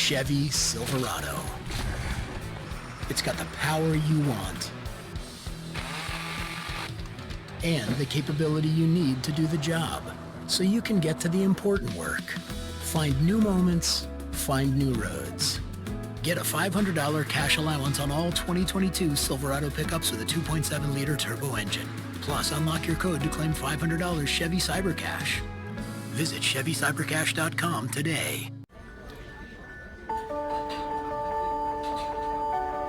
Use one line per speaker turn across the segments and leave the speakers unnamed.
Chevy Silverado. It's got the power you want and the capability you need to do the job, so you can get to the important work. Find new moments, find new roads. Get a $500 cash allowance on all 2022 Silverado pickups with a 2.7-liter turbo engine. Plus, unlock your code to claim $500 Chevy CyberCash. Visit ChevyCyberCash.com today.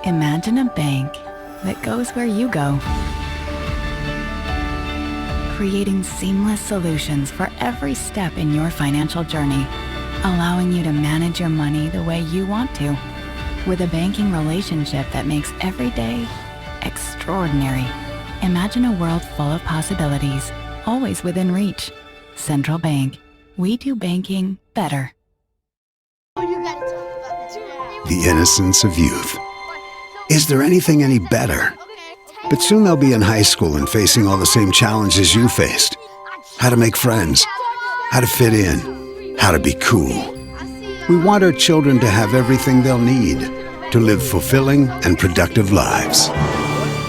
Imagine a bank that goes where you go, creating seamless solutions for every step in your financial journey, allowing you to manage your money the way you want to, with a banking relationship that makes every day extraordinary. Imagine a world full of possibilities, always within reach. Central Bank. We do banking better.
The innocence of youth. Is there anything any better? But soon they'll be in high school and facing all the same challenges you faced. How to make friends, how to fit in, how to be cool. We want our children to have everything they'll need to live fulfilling and productive lives.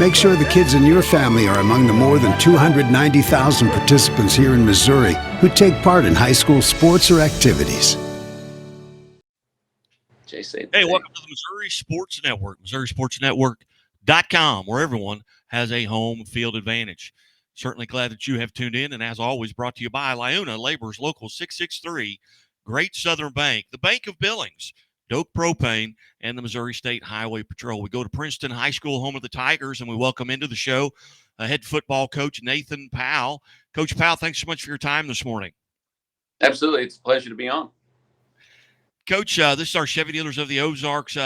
Make sure the kids in your family are among the more than 290,000 participants here in Missouri who take part in high school sports or activities.
Hey, welcome to the Missouri Sports Network, MissouriSportsNetwork.com, where everyone has a home field advantage. Certainly glad that you have tuned in, and as always, brought to you by Liuna Labor's Local 663, Great Southern Bank, the Bank of Billings, Doak Propane, and the Missouri State Highway Patrol. We go to Princeton High School, home of the Tigers, and we welcome into the show head football coach Nathan Powell. Coach Powell, thanks so much for your time this morning.
Absolutely. It's a pleasure to be on.
Coach, this is our Chevy Dealers of the Ozarks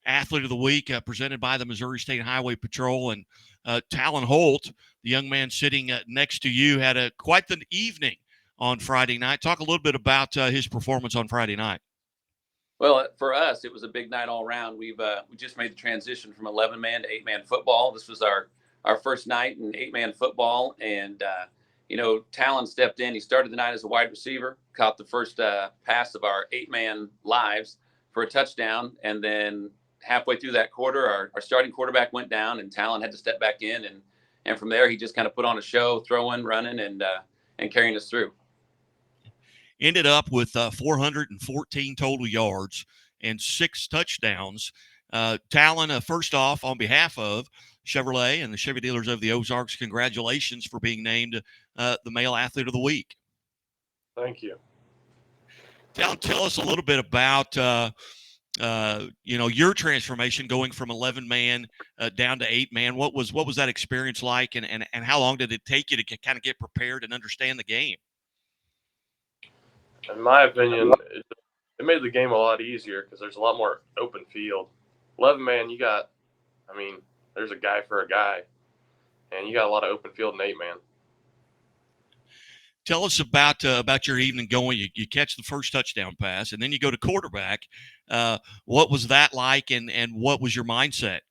Athlete of the Week, presented by the Missouri State Highway Patrol. And Talan Holt, the young man sitting next to you, had quite the evening on Friday night. Talk a little bit about his performance on Friday night.
Well, for us, it was a big night all around. We just made the transition from 11-man to 8-man football. This was our first night in 8-man football, and Talan stepped in. He started the night as a wide receiver, caught the first pass of our 8-man lives for a touchdown, and then halfway through that quarter, our starting quarterback went down, and Talan had to step back in, and from there he just kind of put on a show, throwing, running, and carrying us through.
Ended up with 414 total yards and 6 touchdowns. Talan, first off, on behalf of Chevrolet and the Chevy Dealers of the Ozarks, congratulations for being named the Male Athlete of the Week.
Thank you.
Tell us a little bit about your transformation going from 11-man down to 8-man. What was that experience like, and how long did it take you to kind of get prepared and understand the game?
In my opinion, it made the game a lot easier because there's a lot more open field. 11-man, there's a guy for a guy, and you got a lot of open field in 8-man.
Tell us about your evening going. You catch the first touchdown pass, and then you go to quarterback. What was that like, and what was your mindset?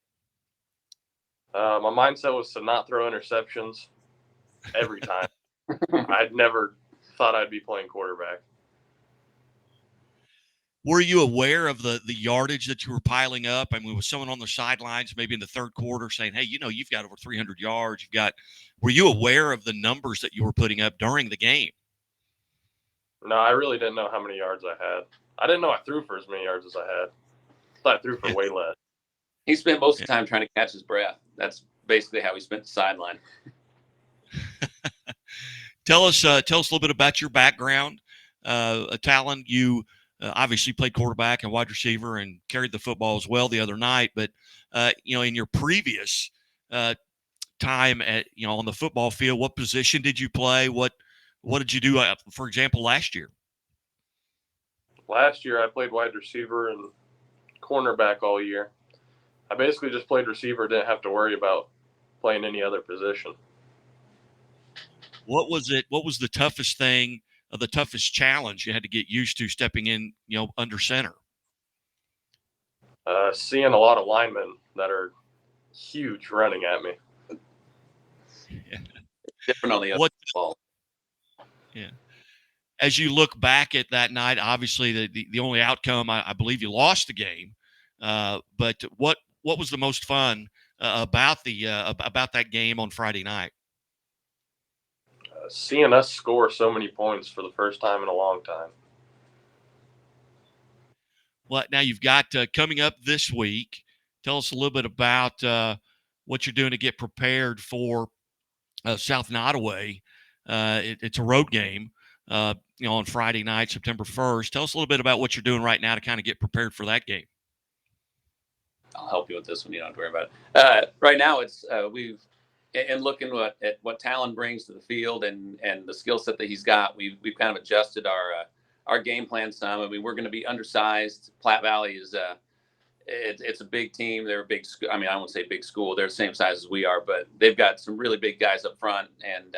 My mindset was to not throw interceptions every time. I'd never thought I'd be playing quarterback.
Were you aware of the yardage that you were piling up? I mean, was someone on the sidelines maybe in the third quarter saying, hey, you've got over 300 yards. Were you aware of the numbers that you were putting up during the game?
No, I really didn't know how many yards I had. I didn't know I threw for as many yards as I had. I thought I threw for way less.
He spent most of the time trying to catch his breath. That's basically how he spent the sideline.
Tell us a little bit about your background. Talan, you obviously played quarterback and wide receiver and carried the football as well the other night. But, in your previous time on the football field, what position did you play? What did you do, for example, last year?
Last year, I played wide receiver and cornerback all year. I basically just played receiver, didn't have to worry about playing any other position.
What was the toughest thing, the toughest challenge you had to get used to stepping in, under center?
Seeing a lot of linemen that are huge running at me.
Yeah. Different on the other ball.
Yeah. As you look back at that night, obviously the only outcome, I believe you lost the game. But what was the most fun about that game on Friday night?
Seeing us score so many points for the first time in a long time.
Well, now you've got coming up this week. Tell us a little bit about what you're doing to get prepared for South Nottoway. It's a road game, on Friday night, September 1st. Tell us a little bit about what you're doing right now to kind of get prepared for that game.
I'll help you with this one. You don't have to worry about it. Right now, it's and looking at what Talan brings to the field and the skill set that he's got, we've kind of adjusted our game plan some. I mean, we're going to be undersized. Platte Valley is it's a big team. They're a big. I mean, I won't say big school. They're the same size as we are, but they've got some really big guys up front, and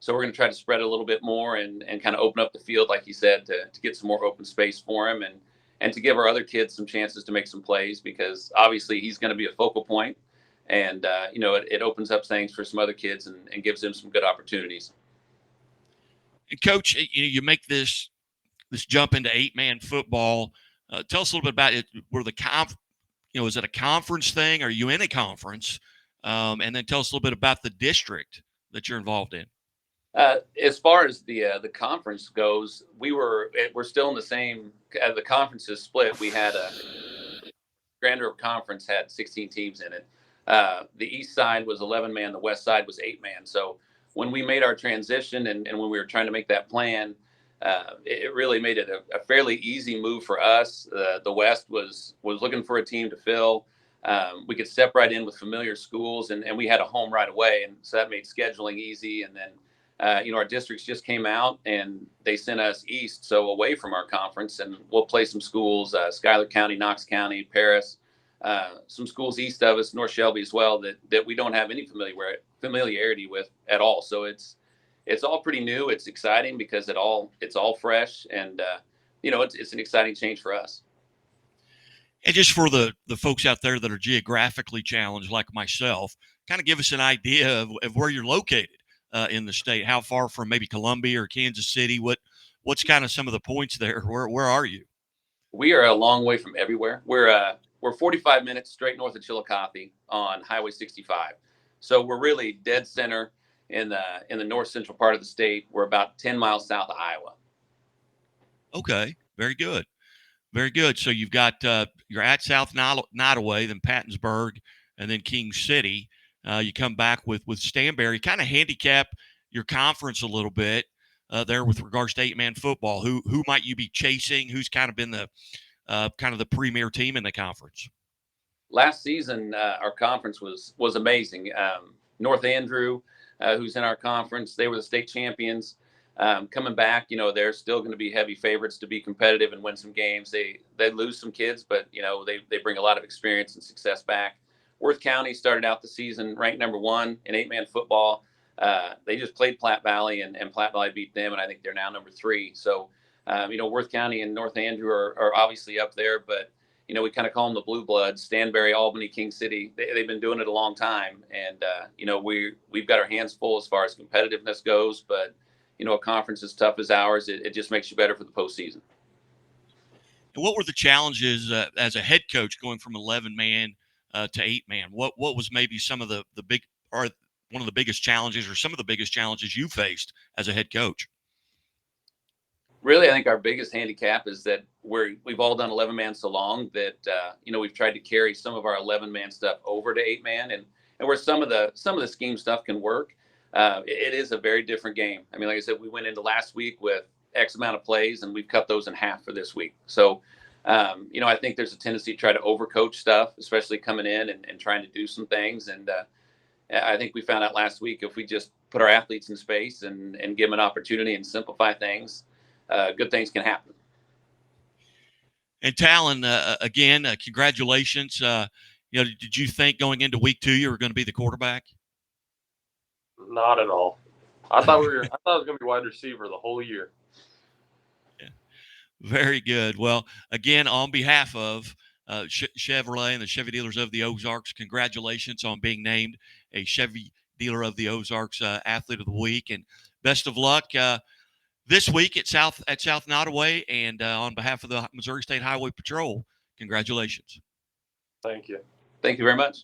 so we're going to try to spread a little bit more and kind of open up the field, like you said, to get some more open space for him and to give our other kids some chances to make some plays, because obviously he's going to be a focal point, and it opens up things for some other kids and gives them some good opportunities.
And Coach, you make this jump into 8-man football. Tell us a little bit about it. Is it a conference thing? Are you in a conference? And then tell us a little bit about the district that you're involved in.
As far as the conference goes, we're still in the same. The conference is split. We had Grand River Conference had 16 teams in it. The east side was 11-man. The west side was 8-man. So when we made our transition and when we were trying to make that plan, it really made it a fairly easy move for us. The West was looking for a team to fill. We could step right in with familiar schools, and we had a home right away, and so that made scheduling easy. And then, our districts just came out, and they sent us east, so away from our conference, and we'll play some schools, Schuyler County, Knox County, Paris, some schools east of us, North Shelby as well, that we don't have any familiarity with at all. So it's all pretty new. It's exciting because it's all fresh, and it's an exciting change for us.
And just for the folks out there that are geographically challenged, like myself, kind of give us an idea of where you're located in the state. How far from maybe Columbia or Kansas City? What's kind of some of the points there? Where are you?
We are a long way from everywhere. We're 45 minutes straight north of Chillicothe on Highway 65. So we're really dead center in the north central part of the state. We're about 10 miles south of Iowa.
Okay, very good. Very good. So you've got you're at South Nottoway, then Pattonsburg, and then King City. You come back with Stanberry. Kind of handicap your conference a little bit there with regards to 8-man football. Who might you be chasing? Who's kind of been the the premier team in the conference?
Last season, our conference was amazing. North Andrew, who's in our conference, they were the state champions. Coming back, they're still going to be heavy favorites to be competitive and win some games. They lose some kids, but they bring a lot of experience and success back. Worth County started out the season ranked number 1 in 8-man football. They just played Platte Valley, and Platte Valley beat them, and I think they're now number 3. So, Worth County and North Andrew are obviously up there, but we kind of call them the blue bloods. Stanberry, Albany, King City, they've been doing it a long time, and we've got our hands full as far as competitiveness goes, but a conference as tough as ours, it just makes you better for the postseason.
And what were the challenges as a head coach going from 11-man to 8-man? What was maybe some of the big, or one of the biggest challenges, or some of the biggest challenges you faced as a head coach?
Really, I think our biggest handicap is that we've all done 11-man so long that we've tried to carry some of our 11-man stuff over to 8-man, and where some of the scheme stuff can work. It is a very different game. I mean, like I said, we went into last week with X amount of plays, and we've cut those in half for this week. So, I think there's a tendency to try to overcoach stuff, especially coming in and trying to do some things. And I think we found out last week, if we just put our athletes in space and give them an opportunity and simplify things, good things can happen.
And Talan, again, congratulations. Did you think going into week 2 you were going to be the quarterback?
Not at all. I thought I was going to be wide receiver the whole year.
Yeah. Very good. Well, again, on behalf of Chevrolet and the Chevy Dealers of the Ozarks, congratulations on being named a Chevy Dealer of the Ozarks Athlete of the Week, and best of luck this week at South Nottoway, and on behalf of the Missouri State Highway Patrol, congratulations.
Thank you.
Thank you very much.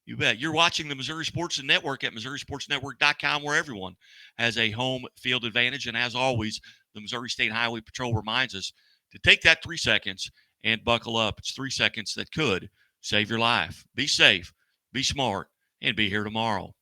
You bet. You're watching the Missouri Sports Network at MissouriSportsNetwork.com, where everyone has a home field advantage. And as always, the Missouri State Highway Patrol reminds us to take that 3 seconds and buckle up. It's 3 seconds that could save your life. Be safe, be smart, and be here tomorrow.